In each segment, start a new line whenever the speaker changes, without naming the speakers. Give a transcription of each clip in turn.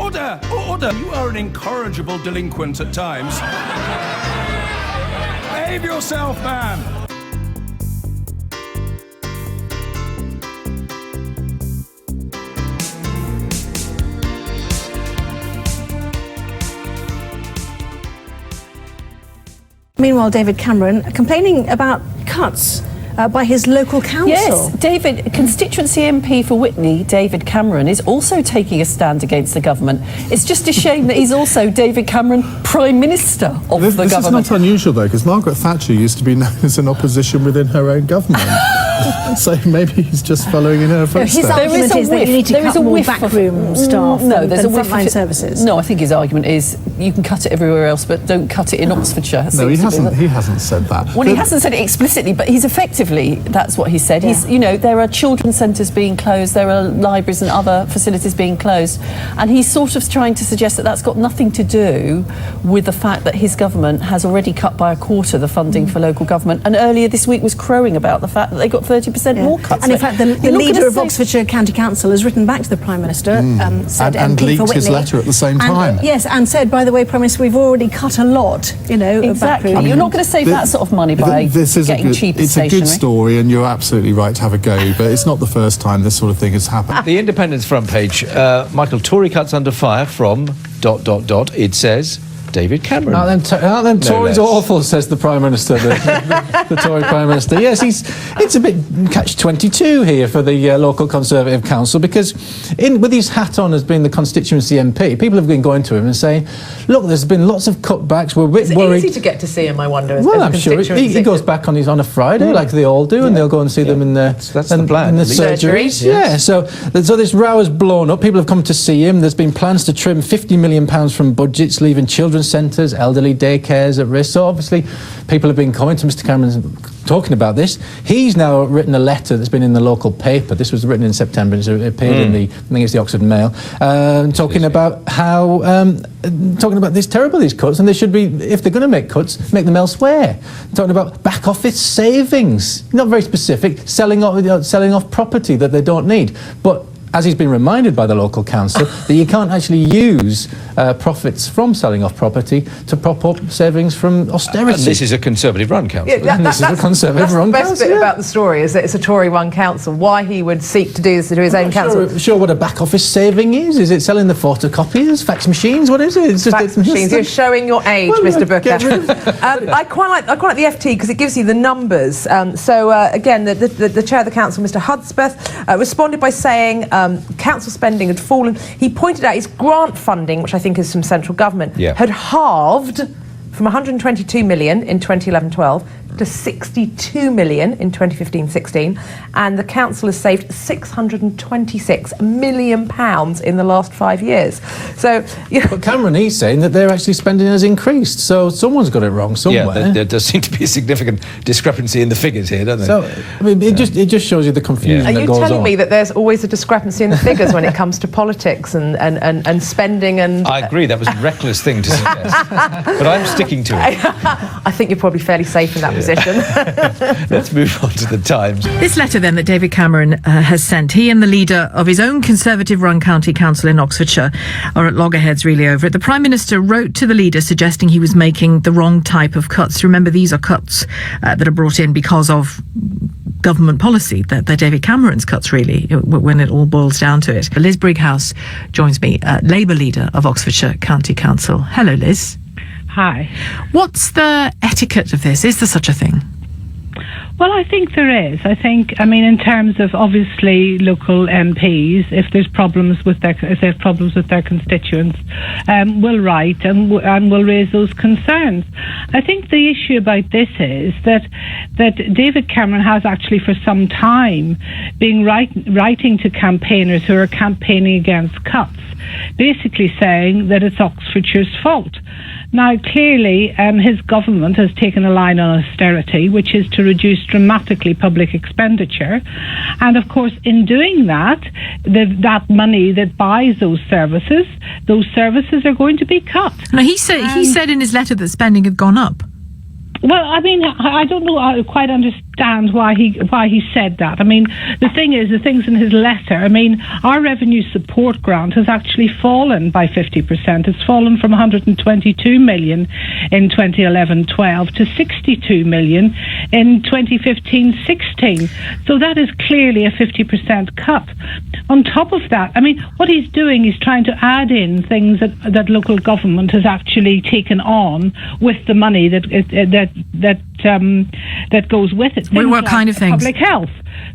Order! Order! You are an incorrigible delinquent at times. Behave yourself, man!
Meanwhile, David Cameron complaining about cuts by his local council.
Yes, David, constituency MP for Witney, David Cameron, is also taking a stand against the government. It's just a shame that he's also, David Cameron, Prime Minister of the government.
This is not unusual, though, because Margaret Thatcher used to be known as an opposition within her own government. So maybe he's just following in her footsteps.
His argument is that you need to cut more backroom staff than frontline services.
No, I think his argument is you can cut it everywhere else, but don't cut it in Oxfordshire.
No, he hasn't said that.
Well, he hasn't said it explicitly, but he's effectively, that's what he said. Yeah. He's, you know, there are children's centres being closed, there are libraries and other facilities being closed, and he's sort of trying to suggest that that's got nothing to do with the fact that his government has already cut by a quarter the funding for local government, and earlier this week was crowing about the fact that they got 30% more cuts.
And in fact, the leader of Oxfordshire County Council has written back to the Prime Minister, said
and leaked his letter at the same time.
Yes, and said, by the way, Prime Minister, we've already cut a lot, you know,
exactly.
You're
not going to save that sort of money by getting cheaper
It's
stationery.
a good story, and you're absolutely right to have a go, but it's not the first time this sort of thing has happened.
The Independent's front page, Michael, Tory cuts under fire from ... It says David Cameron.
Then Tory's awful, says the Prime Minister, the Tory Prime Minister. Yes, it's a bit catch-22 here for the local Conservative Council, because with his hat on as being the constituency MP, people have been going to him and saying, look, there's been lots of cutbacks, we're a bit worried.
It's easy to get to see him, I wonder.
Well, I'm sure he goes back on a Friday, like they all do, and they'll go and see them in the surgeries. Yeah, so this row has blown up. People have come to see him. There's been plans to trim £50 million from budgets, leaving children's centres, elderly daycares at risk. So obviously people have been coming to Mr Cameron talking about this. He's now written a letter that's been in the local paper. This was written in September, and it appeared in I think it's the Oxford Mail, talking about how talking about these cuts, and they should be, if they're going to make cuts, make them elsewhere. Talking about back office savings, not very specific, selling off property that they don't need, but as he's been reminded by the local council, that you can't actually use profits from selling off property to prop up savings from austerity.
And this is a Conservative-run council.
Yeah, that's the best bit about the story, is that it's a Tory-run council. Why he would seek to do this to his own council?
Sure what a back office saving is. Is it selling the photocopiers, fax machines? What is it? It's just
fax machines. You're showing your age, Mr. Booker. I quite like the FT because it gives you the numbers. Again, the chair of the council, Mr. Hudspeth, responded by saying council spending had fallen. He pointed out his grant funding, which I think is from central government, had halved from 122 million in 2011-12 to 62 million in 2015-16, and the council has saved £626 million in the last 5 years. So,
but Cameron, he's saying that their actually spending has increased, so someone's got it wrong somewhere.
Yeah, there does seem to be a significant discrepancy in the figures here, doesn't there?
So, I mean, it just shows you the confusion that goes on.
Are you telling me that there's always a discrepancy in the figures when it comes to politics and spending and...
I agree, that was a reckless thing to suggest, but I'm sticking to it.
I think you're probably fairly safe in that position.
Let's move on to the Times.
This letter then that David Cameron has sent, he and the leader of his own Conservative-run county council in Oxfordshire are at loggerheads really over it. The Prime Minister wrote to the leader suggesting he was making the wrong type of cuts. Remember, these are cuts that are brought in because of government policy. They're David Cameron's cuts, really, when it all boils down to it. Liz Brighouse joins me, Labour leader of Oxfordshire County Council. Hello, Liz.
Hi.
What's the etiquette of this? Is there such a thing?
Well, I think there is. I mean, in terms of obviously local MPs, if there's problems with their constituents, will write and will raise those concerns. I think the issue about this is that David Cameron has actually for some time been writing to campaigners who are campaigning against cuts, basically saying that it's Oxfordshire's fault. Now, clearly, his government has taken a line on austerity, which is to reduce dramatically public expenditure. And, of course, in doing that, that money that buys those services are going to be cut.
Now, he said in his letter that spending had gone up.
Well, I mean, I don't know. I quite understand why he said that. I mean, the things in his letter. I mean, our revenue support grant has actually fallen by 50%. It's fallen from 122 million in 2011-12 to 62 million in 2015-16. So that is clearly a 50% cut. On top of that, I mean, what he's doing is trying to add in things that local government has actually taken on with the money that goes with it.
What kind of things?
Public health.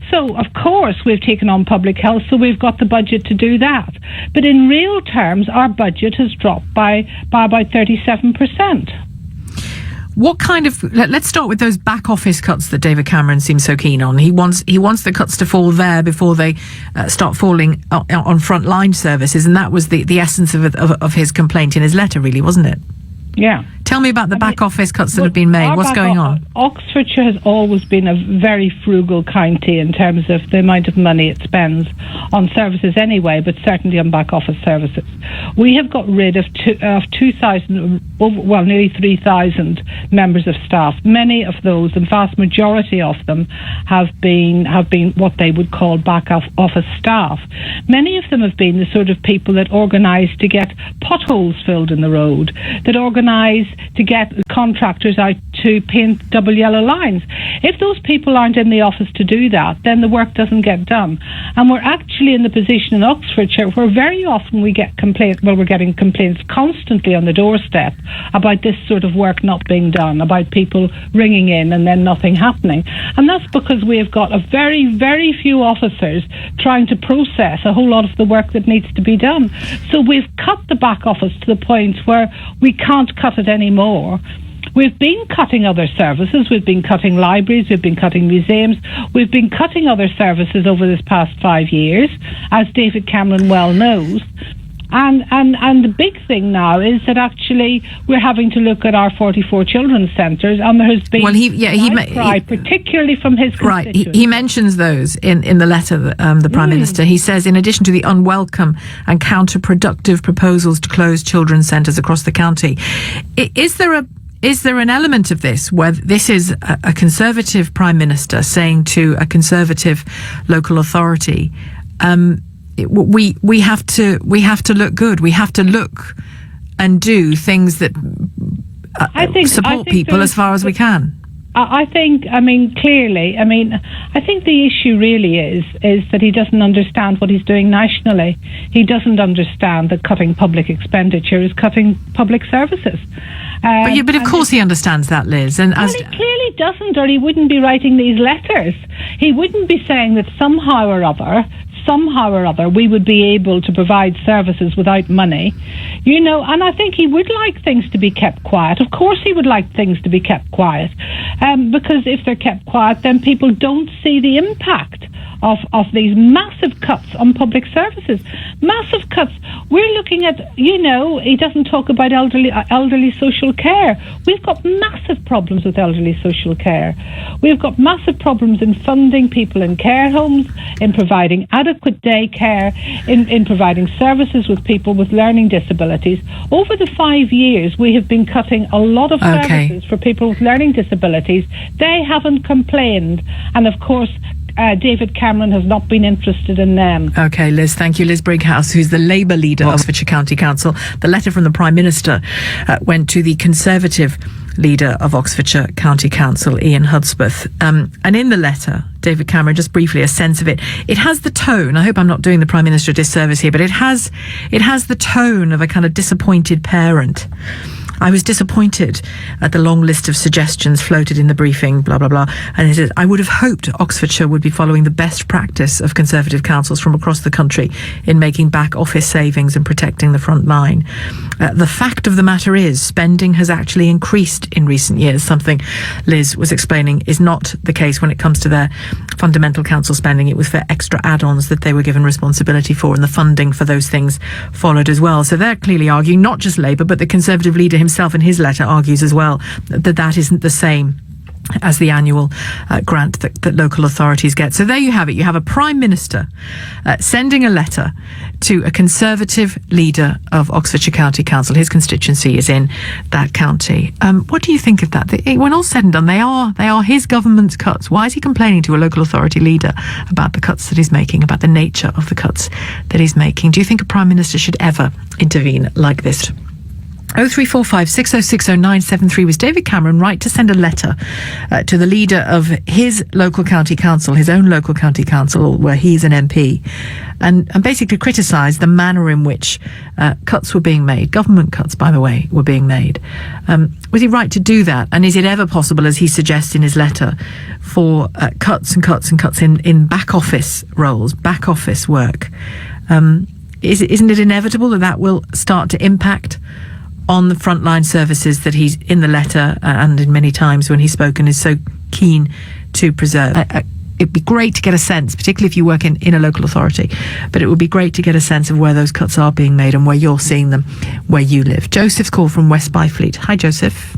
So, of course, we've taken on public health, so we've got the budget to do that. But in real terms, our budget has dropped by about 37%.
What kind of... Let's start with those back office cuts that David Cameron seems so keen on. He wants the cuts to fall there before they start falling on frontline services, and that was the essence of his complaint in his letter, really, wasn't it?
Yeah.
Tell me about the back office cuts that have been made. What's going on?
Oxfordshire has always been a very frugal county in terms of the amount of money it spends on services anyway, but certainly on back office services. We have got rid of 2,000, well, nearly 3,000 members of staff. Many of those, the vast majority of them, have been what they would call back office staff. Many of them have been the sort of people that organise to get potholes filled in the road, that organise to get contractors out to paint double yellow lines. If those people aren't in the office to do that, then the work doesn't get done. And we're actually in the position in Oxfordshire where very often we get complaints, well, we're getting complaints constantly on the doorstep about this sort of work not being done, about people ringing in and then nothing happening. And that's because we have got a very, very few officers trying to process a whole lot of the work that needs to be done. So we've cut the back office to the point where we can't cut it anymore. We've been cutting other services. We've been cutting libraries. We've been cutting museums. We've been cutting other services over this past 5 years, as David Cameron well knows. And the big thing now is that actually we're having to look at our 44 children's centres, and there has been outcry, particularly from his constituents.
Right, he mentions those in the letter, the Prime Minister. He says, in addition to the unwelcome and counterproductive proposals to close children's centres across the county, is there an element of this where this is a Conservative Prime Minister saying to a Conservative local authority, we have to look good. We have to look and do things that support people as far as we can.
I think the issue really is that he doesn't understand what he's doing nationally. He doesn't understand that cutting public expenditure is cutting public services.
But of course he understands that, Liz. And
he clearly doesn't, or he wouldn't be writing these letters. He wouldn't be saying that somehow or other we would be able to provide services without money, and I think he would like things to be kept quiet. Of course he would like things to be kept quiet, because if they're kept quiet, then people don't see the impact of these massive cuts on public services. Massive cuts. We're looking at, he doesn't talk about elderly social care. We've got massive problems with elderly social care. We've got massive problems in funding people in care homes, in providing adequate day care, in providing services with people with learning disabilities. Over the 5 years, we have been cutting a lot of services for people with learning disabilities. They haven't complained. And of course, David Cameron has not been interested in them.
OK, Liz, thank you. Liz Brighouse, who's the Labour leader of Oxfordshire County Council. The letter from the Prime Minister went to the Conservative leader of Oxfordshire County Council, Ian Hudspeth. And in the letter, David Cameron, just briefly, a sense of it, it has the tone, I hope I'm not doing the Prime Minister a disservice here, but it has the tone of a kind of disappointed parent. I was disappointed at the long list of suggestions floated in the briefing, blah, blah, blah. And it said, I would have hoped Oxfordshire would be following the best practice of Conservative councils from across the country in making back office savings and protecting the front line. The fact of the matter is spending has actually increased in recent years, something Liz was explaining is not the case when it comes to their fundamental council spending. It was for extra add-ons that they were given responsibility for, and the funding for those things followed as well. So they're clearly arguing, not just Labour, but the Conservative leader himself in his letter argues as well that isn't the same as the annual grant that local authorities get. So there you have it. You have a Prime Minister sending a letter to a Conservative leader of Oxfordshire County Council. His constituency is in that county. What do you think of that? When all's said and done, they are his government's cuts. Why is he complaining to a local authority leader about the cuts that he's making, about the nature of the cuts that he's making? Do you think a Prime Minister should ever intervene like this? 0345 6060 973. Was David Cameron right to send a letter to the leader of his local county council, his own local county council, where he's an MP, and basically criticise the manner in which cuts were being made? Government cuts, by the way, were being made. Was he right to do that? And is it ever possible, as he suggests in his letter, for cuts and cuts and cuts in back office roles, back office work? Isn't it inevitable that will start to impact on the frontline services that he's, in the letter and in many times when he's spoken, is so keen to preserve? It'd be great to get a sense, particularly if you work in a local authority, but it would be great to get a sense of where those cuts are being made and where you're seeing them where you live. Joseph's call from West Byfleet. Hi, Joseph.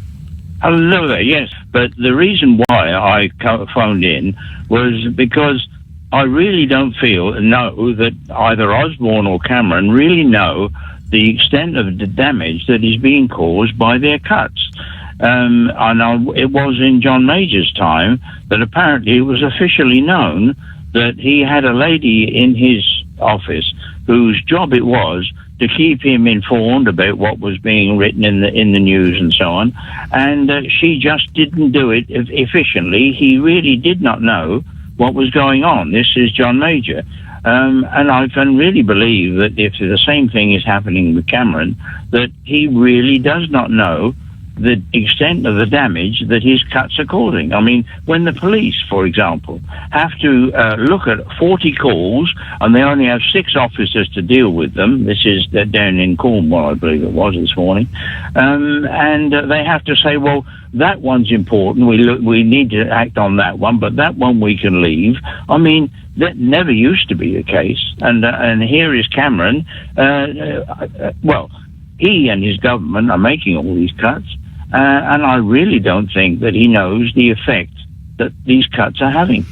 Hello there, yes. But the reason why I phoned in was because I really don't know that either Osborne or Cameron really know the extent of the damage that is being caused by their cuts. I know it was in John Major's time that apparently it was officially known that he had a lady in his office whose job it was to keep him informed about what was being written in the news and so on, and she just didn't do it efficiently. He really did not know what was going on. This is John Major. And I can really believe that if the same thing is happening with Cameron, that he really does not know the extent of the damage that his cuts are causing. I mean, when the police, for example, have to look at 40 calls and they only have 6 officers to deal with them, this is down in Cornwall, I believe it was this morning, and they have to say, well, that one's important, we need to act on that one, but that one we can leave. I mean, that never used to be the case, and here is Cameron. Well, he and his government are making all these cuts, and I really don't think that he knows the effect that these cuts are having.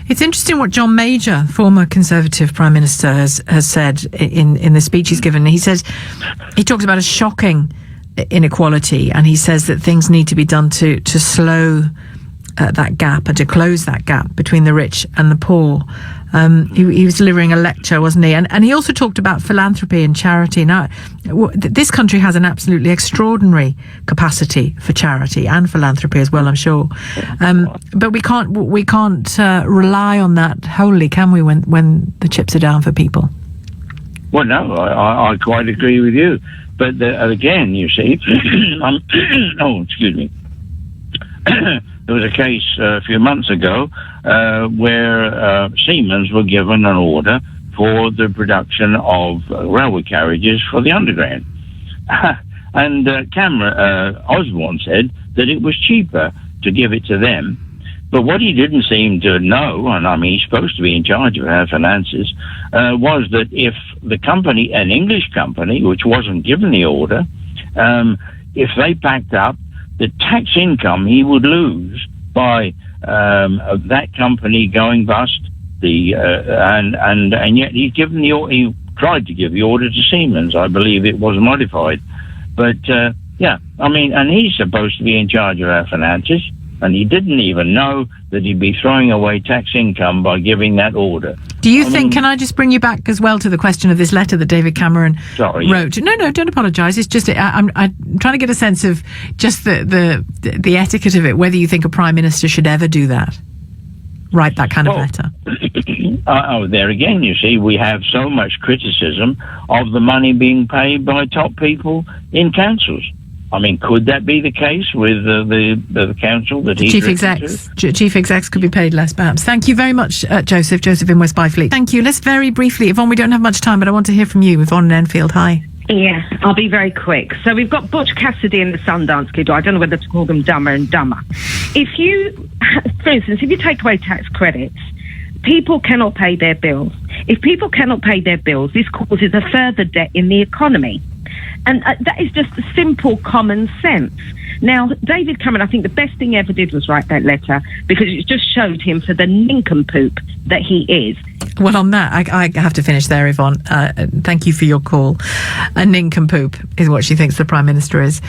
It's interesting what John Major, former Conservative Prime Minister, has said in the speech he's given. He talks about a shocking inequality, and he says that things need to be done to slow that gap and to close that gap between the rich and the poor. He was delivering a lecture, wasn't he? And he also talked about philanthropy and charity. Now, this country has an absolutely extraordinary capacity for charity and philanthropy as well, I'm sure. But we can't rely on that wholly, can we, when the chips are down for people?
Well, no, I quite agree with you. But again, you see, excuse me. There was a case a few months ago where Siemens were given an order for the production of railway carriages for the underground. And Osborne said that it was cheaper to give it to them. But what he didn't seem to know, and I mean, he's supposed to be in charge of our finances, was that if the company, an English company, which wasn't given the order, if they packed up, the tax income he would lose by that company going bust, and yet he tried to give the order to Siemens. I believe it was modified, but yeah, I mean, and he's supposed to be in charge of our finances, and he didn't even know that he'd be throwing away tax income by giving that order.
Do you think, can I just bring you back as well to the question of this letter that David Cameron wrote? No, don't apologise. It's just, I'm trying to get a sense of just the etiquette of it, whether you think a Prime Minister should ever do that, write that kind of letter.
There again, you see, we have so much criticism of the money being paid by top people in councils. I mean, could that be the case with the council that he's
Chief execs could be paid less, perhaps. Thank you very much, Joseph. Joseph in West Byfleet. Thank you. Let's very briefly, Yvonne, we don't have much time, but I want to hear from you. Yvonne in Enfield. Hi.
Yeah, I'll be very quick. So we've got Butch Cassidy and the Sundance Kid. I don't know whether to call them Dumber and Dumber. If you, for instance, if you take away tax credits, people cannot pay their bills. If people cannot pay their bills, this causes a further debt in the economy. And that is just simple common sense. Now, David Cameron, I think the best thing he ever did was write that letter, because it just showed him for the nincompoop that he is.
Well, on that, I have to finish there, Yvonne. Thank you for your call. A nincompoop is what she thinks the Prime Minister is.